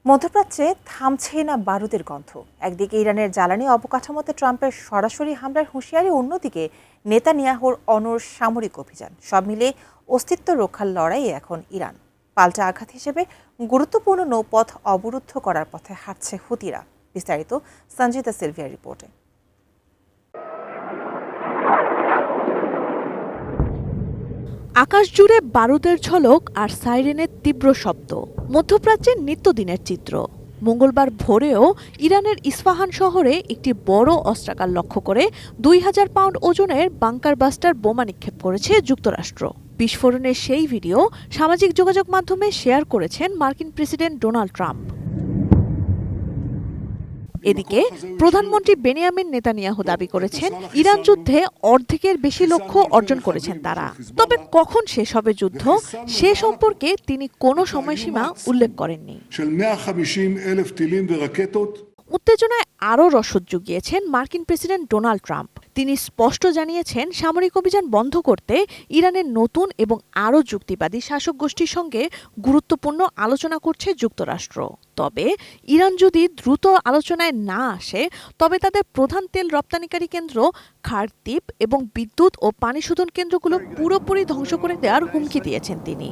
মধ্যপ্রাচ্যে থামছেই না বারুদের গন্ধ। একদিকে ইরানের জ্বালানি অবকাঠামোতে ট্রাম্পের সরাসরি হামলার হুঁশিয়ারি, অন্যদিকে নেতানিয়াহুর অনড় সামরিক অভিযান। সব মিলে অস্তিত্ব রক্ষার লড়াইয়ে এখন ইরান। পাল্টা আঘাত হিসেবে গুরুত্বপূর্ণ নৌপথ অবরুদ্ধ করার পথে হাঁটছে হুতিরা। বিস্তারিত সঞ্জিতা সিলভিয়ার রিপোর্টে। আকাশ জুড়ে বারুদের ঝলক আর সাইরেনের তীব্র শব্দ মধ্যপ্রাচ্যের নিত্যদিনের চিত্র। মঙ্গলবার ভোরেও ইরানের ইস্পাহান শহরে একটি বড় অস্ত্রাগার লক্ষ্য করে ২,০০০ পাউন্ড ওজনের বাংকার বাস্টার বোমা নিক্ষেপ করেছে যুক্তরাষ্ট্র। বিস্ফোরণের সেই ভিডিও সামাজিক যোগাযোগ মাধ্যমে শেয়ার করেছেন মার্কিন প্রেসিডেন্ট ডোনাল্ড ট্রাম্প। এদিকে প্রধানমন্ত্রী বেনিয়ামিন নেতানিয়াহু দাবি করেছেন ইরান যুদ্ধে অর্ধেকের বেশি লক্ষ্য অর্জন করেছেন তারা। তবে কখন শেষ হবে যুদ্ধ সে সম্পর্কে তিনি কোনো সময়সীমা উল্লেখ করেননি। উত্তেজনায় আরও রসদ জুগিয়েছেন মার্কিন প্রেসিডেন্ট ডোনাল্ড ট্রাম্প। তিনি স্পষ্ট জানিয়েছেন সামরিক অভিযান বন্ধ করতে ইরানের নতুন এবং আরও যুক্তিবাদী শাসক গোষ্ঠীর সঙ্গে গুরুত্বপূর্ণ আলোচনা করছে যুক্তরাষ্ট্র। তবে ইরান যদি দ্রুত আলোচনায় না আসে তবে তাদের প্রধান তেল রপ্তানিকারী কেন্দ্র খার্কিভ এবং বিদ্যুৎ ও পানি শোধন কেন্দ্রগুলো পুরোপুরি ধ্বংস করে দেওয়ার হুমকি দিয়েছেন তিনি।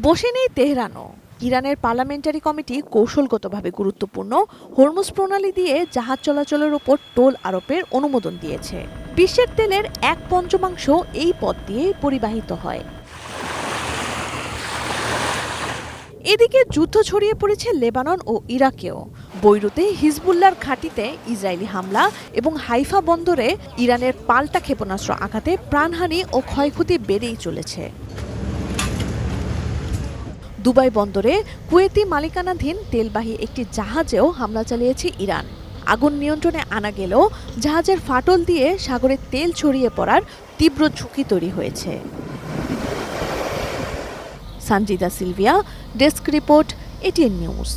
বসে নেই তেহরানও। ইরানের পার্লামেন্টারি কমিটি কৌশলগতভাবে গুরুত্বপূর্ণ হরমুজ প্রণালী দিয়ে জাহাজ চলাচলের ওপর টোল আরোপের অনুমোদন দিয়েছে। বিশ্বের তেলের 1/5 এই পথ দিয়ে পরিবাহিত হয়। এদিকে যুদ্ধ ছড়িয়ে পড়েছে লেবানন ও ইরাকেও। বৈরুতে হিজবুল্লাহর ঘাঁটিতে ইসরায়েলি হামলা এবং হাইফা বন্দরে ইরানের পাল্টা ক্ষেপণাস্ত্র আঘাতে প্রাণহানি ও ক্ষয়ক্ষতি বেড়েই চলেছে। দুবাই বন্দরে কুয়েতি মালিকানাধীন তেলবাহী একটি জাহাজেও হামলা চালিয়েছে ইরান। আগুন নিয়ন্ত্রণে আনা গেলেও জাহাজের ফাটল দিয়ে সাগরে তেল ছড়িয়ে পড়ার তীব্র ঝুঁকি তৈরি হয়েছে। Sanjita Sylvia, desk report, ATN news.